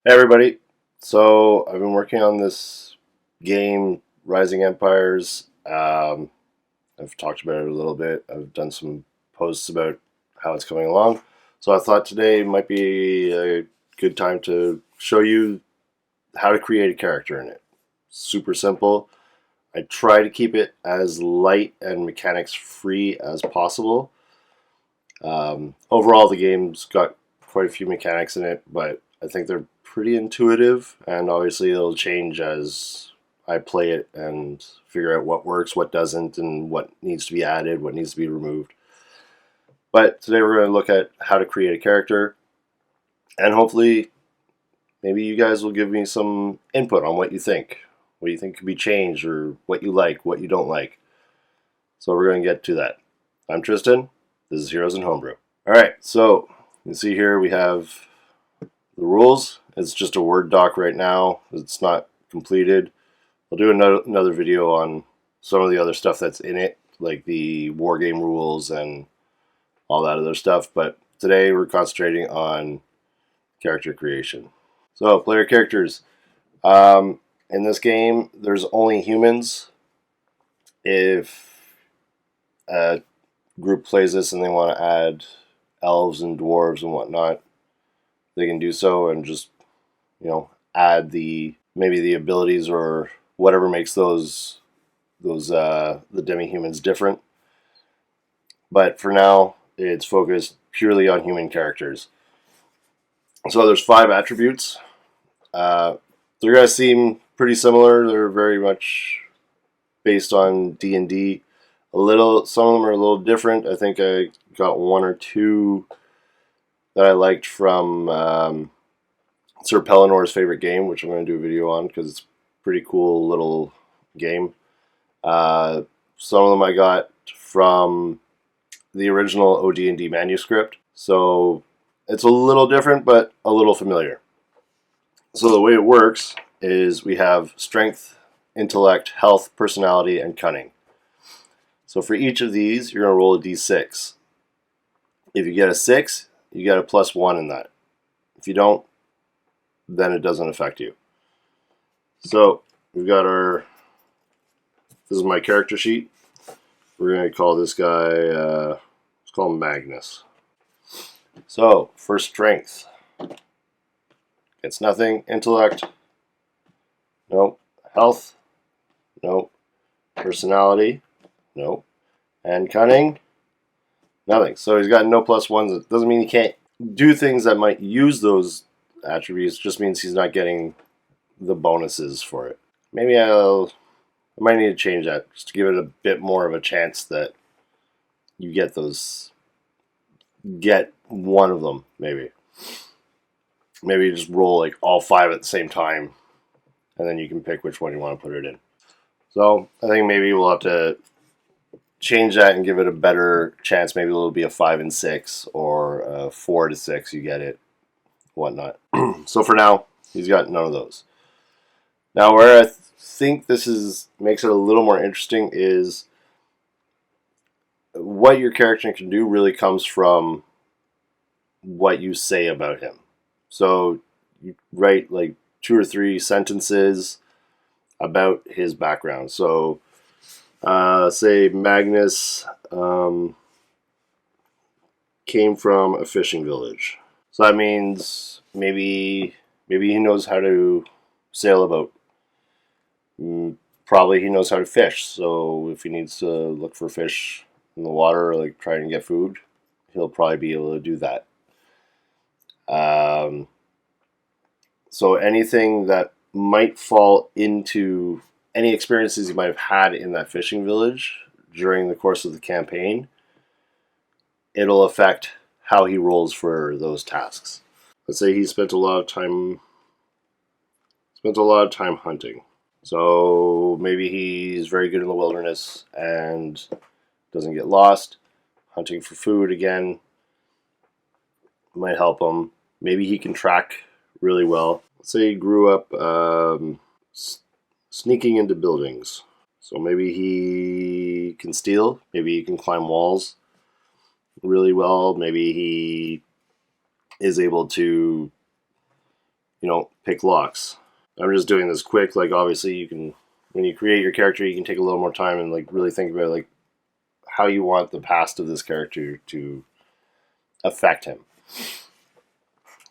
Hey everybody. So I've been working on this game, Rising Empires. I've talked about it a little bit. I've done some posts about how it's coming along. So I thought today might be a good time to show you how to create a character in it. Super simple. I try to keep it as light and mechanics free as possible. Overall, the game's got quite a few mechanics in it, but I think they're pretty intuitive, and obviously it'll change as I play it and figure out what works, what doesn't, and what needs to be added, what needs to be removed. But today we're going to look at how to create a character, and hopefully maybe you guys will give me some input on what you think could be changed, or what you like, what you don't like. So we're going to get to that. I'm Tristan. This is Heroes in Homebrew. All right, so you can see here we have the rules. It's just a Word doc right now. It's not completed. I'll do another video on some of the other stuff that's in it, like the war game rules and all that other stuff. But today we're concentrating on character creation. So player characters. In this game, there's only humans. If a group plays this and they want to add elves and dwarves and whatnot, they can do so and just add maybe the abilities or whatever makes the demi-humans different. But for now, it's focused purely on human characters. So there's 5 attributes. They're gonna seem pretty similar. They're very much based on D&D. Some of them are a little different. I think I got 1 or 2 that I liked from Sir Pellinor's favorite game, which I'm going to do a video on because it's a pretty cool little game. Some of them I got from the original OD&D manuscript, so it's a little different but a little familiar. So the way it works is we have strength, intellect, health, personality, and cunning. So for each of these, you're going to roll a d6. If you get a 6, you get a +1 in that. If you don't, then it doesn't affect you. So we've got this is my character sheet. We're going to call this guy, let's call him Magnus. So for strength, it's nothing. Intellect, nope. Health, nope. Personality, nope. And cunning, nothing. So he's got no +1s. It doesn't mean he can't do things that might use those attributes, just means he's not getting the bonuses for it. Maybe I might need to change that just to give it a bit more of a chance that you get one of them. Maybe you just roll like all 5 at the same time, and then you can pick which one you want to put it in. So I think maybe we'll have to change that and give it a better chance. Maybe it'll be a 5 and 6 or a 4 to 6. You get it, whatnot. So for now, he's got none of those. Now, where I think this makes it a little more interesting is what your character can do really comes from what you say about him. So you write like 2 or 3 sentences about his background. So say Magnus came from a fishing village. So that means maybe he knows how to sail a boat. Probably he knows how to fish. So if he needs to look for fish in the water, or like trying to get food, he'll probably be able to do that. So anything that might fall into any experiences he might have had in that fishing village during the course of the campaign, it'll affect how he rolls for those tasks. Let's say he spent a lot of time hunting. So maybe he's very good in the wilderness and doesn't get lost. Hunting for food again might help him. Maybe he can track really well. Let's say he grew up sneaking into buildings. So maybe he can steal. Maybe he can climb walls really well. Maybe he is able to pick locks. I'm just doing this quick. Like, obviously, you can, when you create your character, you can take a little more time and like really think about like how you want the past of this character to affect him.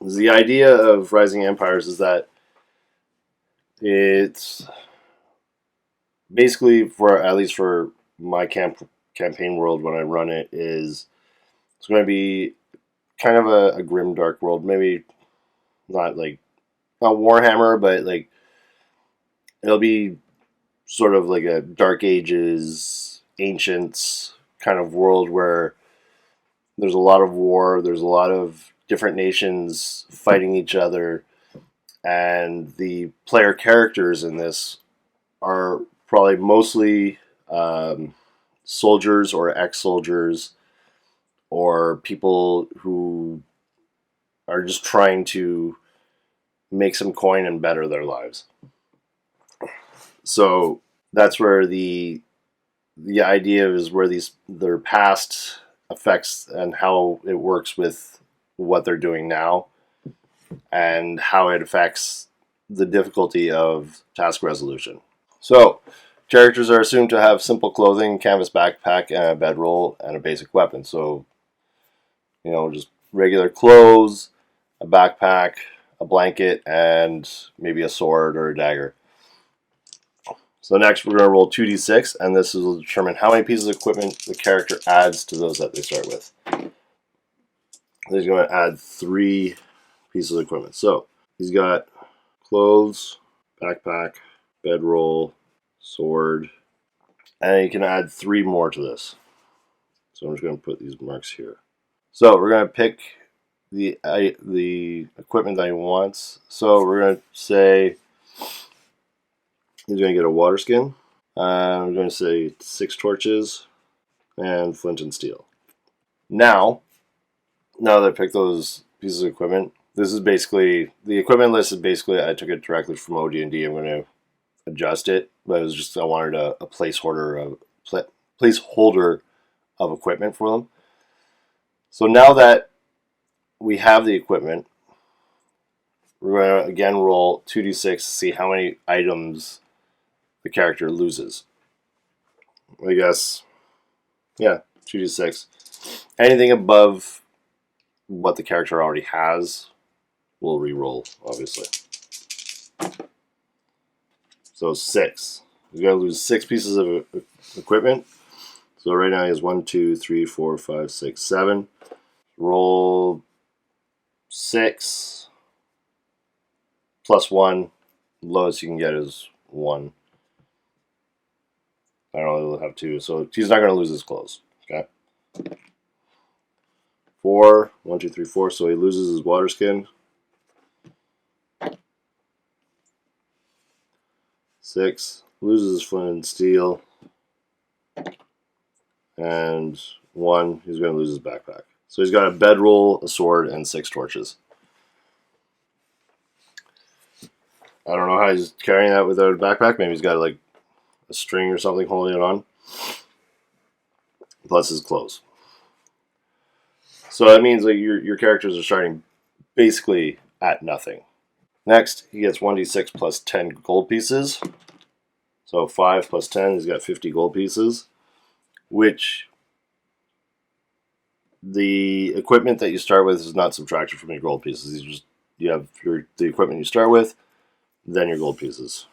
The idea of Rising Empires is that it's basically, for at least for my campaign world when I run it, is it's going to be kind of a grim dark world. Maybe not like not Warhammer, but like it'll be sort of like a Dark Ages, ancients kind of world where there's a lot of war, there's a lot of different nations fighting each other, and the player characters in this are probably mostly soldiers or ex-soldiers or people who are just trying to make some coin and better their lives. So that's where the idea is where their past affects and how it works with what they're doing now, and how it affects the difficulty of task resolution. So characters are assumed to have simple clothing, canvas backpack, and a bedroll, and a basic weapon. So, just regular clothes, a backpack, a blanket, and maybe a sword or a dagger. So next we're going to roll 2d6, and this will determine how many pieces of equipment the character adds to those that they start with. He's going to add 3 pieces of equipment. So he's got clothes, backpack, bedroll, sword, and he can add 3 more to this. So I'm just going to put these marks here. So we're going to pick the equipment that he wants. So we're going to say he's going to get a water skin. I'm going to say 6 torches and flint and steel. Now that I picked those pieces of equipment, this is basically, the equipment list is basically, I took it directly from OD&D. I'm going to adjust it, but it was just, I wanted a placeholder of equipment for them. So now that we have the equipment, we're going to again roll 2d6 to see how many items the character loses. I guess, yeah, 2d6. Anything above what the character already has will re-roll, obviously. So 6. He's going to lose 6 pieces of equipment. So right now he has 1, 2, 3, 4, 5, 6, 7. Roll 6 plus 1. Lowest you can get is 1. I don't know, he'll have 2. So he's not going to lose his clothes. Okay. 4. 1, 2, 3, 4. So he loses his water skin. 6. Loses his flint and steel. And 1. He's going to lose his backpack. So he's got a bedroll, a sword, and 6 torches. I don't know how he's carrying that without a backpack. Maybe he's got like a string or something holding it on. Plus his clothes. So that means like your characters are starting basically at nothing. Next, he gets 1d6 plus 10 gold pieces. So 5 plus 10, he's got 50 gold pieces. Which the equipment that you start with is not subtracted from your gold pieces. You have the equipment you start with, then your gold pieces.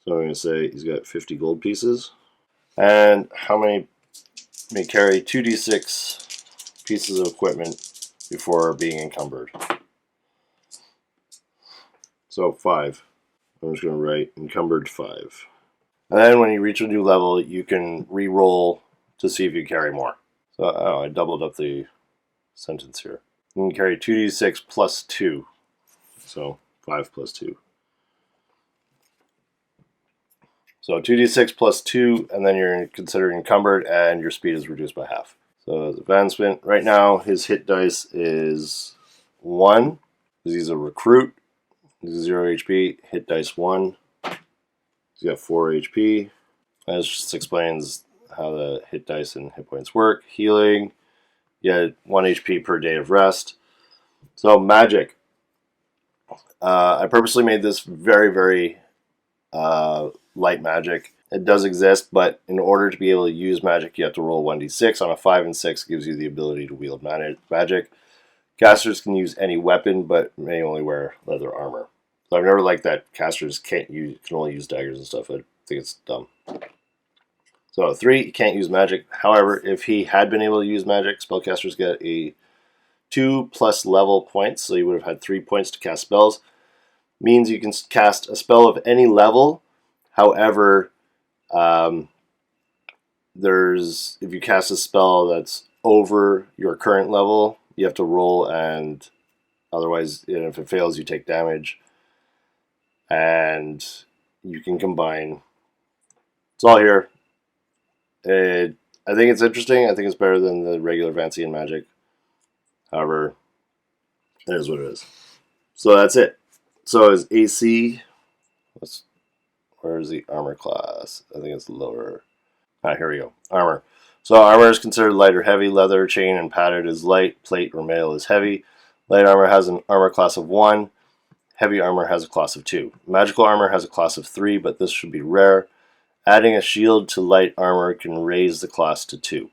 So I'm going to say he's got 50 gold pieces. And how many may carry 2d6 pieces of equipment before being encumbered? So 5. I'm just going to write encumbered 5. And then when you reach a new level, you can re-roll to see if you carry more. So I doubled up the sentence here. You can carry 2d6 plus 2. So 5 plus 2. So 2d6 plus 2, and then you're considered encumbered, and your speed is reduced by half. So as advancement, right now his hit dice is 1, because he's a recruit. He's 0 HP, hit dice 1. He's got 4 HP. And it just explains how the hit dice and hit points work. Healing, you get 1 HP per day of rest. So magic. I purposely made this very, very light magic. It does exist, but in order to be able to use magic, you have to roll 1d6. On a 5 and 6 gives you the ability to wield magic. Casters can use any weapon, but may only wear leather armor. So I've never liked that casters can only use daggers and stuff. I think it's dumb. So 3, you can't use magic. However, if he had been able to use magic, spellcasters get a 2 plus level points, so you would have had 3 points to cast spells. Means you can cast a spell of any level. However, if you cast a spell that's over your current level, you have to roll, and otherwise, if it fails, you take damage. And you can combine. It's all here. I think it's interesting. I think it's better than the regular Vancian magic. However, it is what it is. So that's it. So his AC, where is the armor class? I think it's lower. Here we go. Armor. So armor is considered light or heavy. Leather, chain, and padded is light. Plate or mail is heavy. Light armor has an armor class of 1. Heavy armor has a class of 2. Magical armor has a class of 3, but this should be rare. Adding a shield to light armor can raise the class to 2.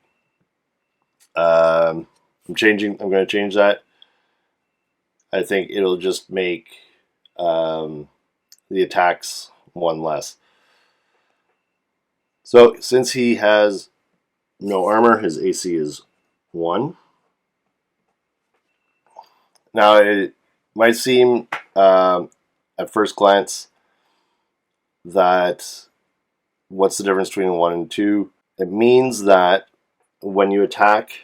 I'm going to change that. I think it'll just make the attacks 1 less. So since he has no armor, his AC is 1. Now it might seem at first glance that what's the difference between 1 and 2? It means that when you attack,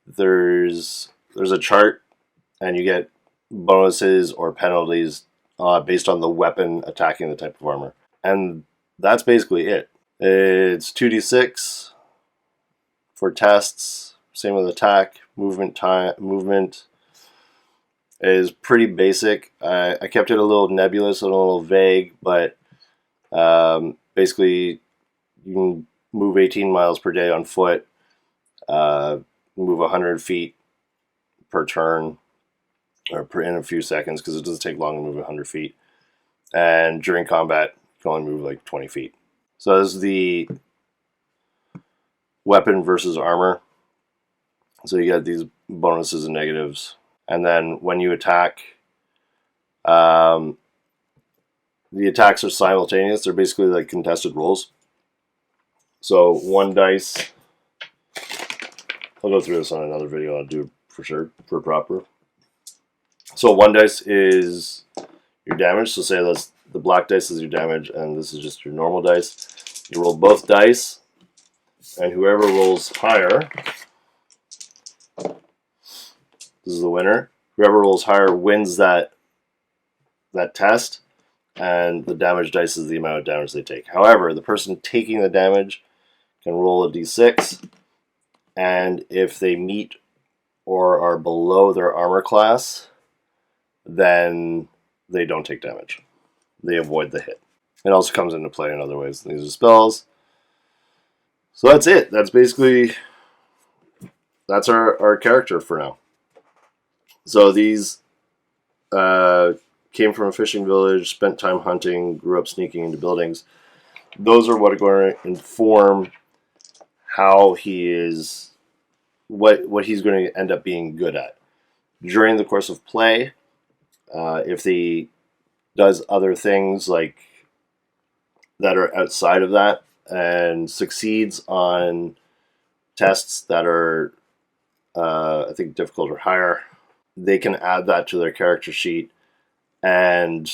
there's a chart, and you get bonuses or penalties based on the weapon attacking the type of armor. And that's basically it. It's 2d6 for tests. Same with attack. Movement is pretty basic. I kept it a little nebulous and a little vague, but basically you can move 18 miles per day on foot, move 100 feet per turn, or in a few seconds, because it doesn't take long to move 100 feet. And during combat, you can only move like 20 feet. So this is the weapon versus armor. So you get these bonuses and negatives. And then when you attack, the attacks are simultaneous. They're basically like contested rolls. So 1 dice. I'll go through this on another video. I'll do it for sure, for proper. So 1 dice is your damage. So say that's the black dice is your damage, and this is just your normal dice. You roll both dice, and whoever rolls higher, this is the winner. Whoever rolls higher wins that test, and the damage dice is the amount of damage they take. However, the person taking the damage can roll a d6, and if they meet or are below their armor class, then they don't take damage. They avoid the hit. It also comes into play in other ways. These are spells. So that's it. That's our character for now. So these came from a fishing village, spent time hunting, grew up sneaking into buildings. Those are what are going to inform how he is, what he's going to end up being good at. During the course of play, if he does other things like that are outside of that and succeeds on tests that are, I think, difficult or higher, they can add that to their character sheet, and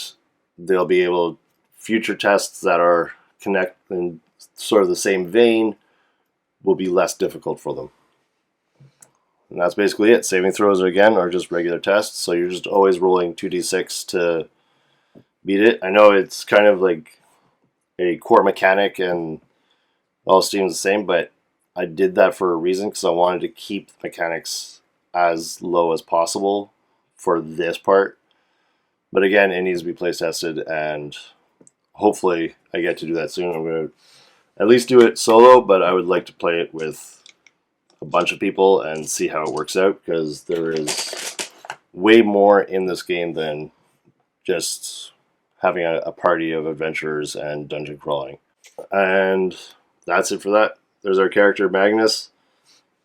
they'll be able, future tests that are in sort of the same vein will be less difficult for them. And that's basically it. Saving throws, again, are just regular tests, so you're just always rolling 2d6 to beat it. I know it's kind of like a core mechanic and all seems the same, but I did that for a reason, because I wanted to keep the mechanics as low as possible for this part. But again, it needs to be play tested, and hopefully I get to do that soon. I'm going to at least do it solo, but I would like to play it with a bunch of people and see how it works out, because there is way more in this game than just having a party of adventurers and dungeon crawling. And that's it for that. There's our character Magnus.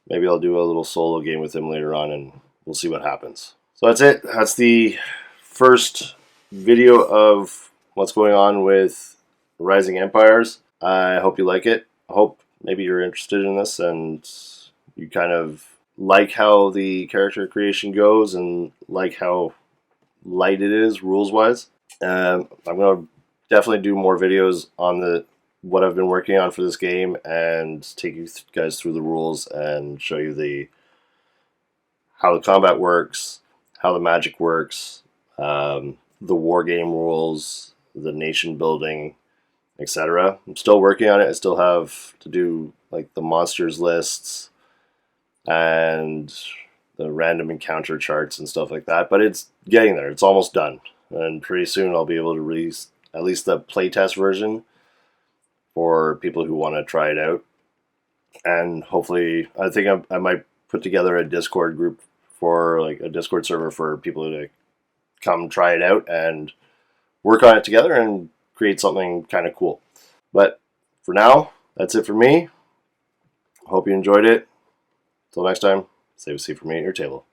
Maybe I'll do a little solo game with him later on, and we'll see what happens. So that's it. That's the first video of what's going on with Rising Empires. I hope you like it. I hope maybe you're interested in this and you kind of like how the character creation goes and like how light it is rules-wise. I'm going to definitely do more videos on what I've been working on for this game and take you guys through the rules and show you how the combat works, how the magic works, the war game rules, the nation building, etc. I'm still working on it. I still have to do like the monsters lists and the random encounter charts and stuff like that, but it's getting there. It's almost done, and pretty soon I'll be able to release at least the playtest version for people who want to try it out. And hopefully, I think I might put together a Discord group for like a Discord server for people to come try it out and work on it together and create something kind of cool. But for now, that's it for me. Hope you enjoyed it. Till next time, stay safe for me at your table.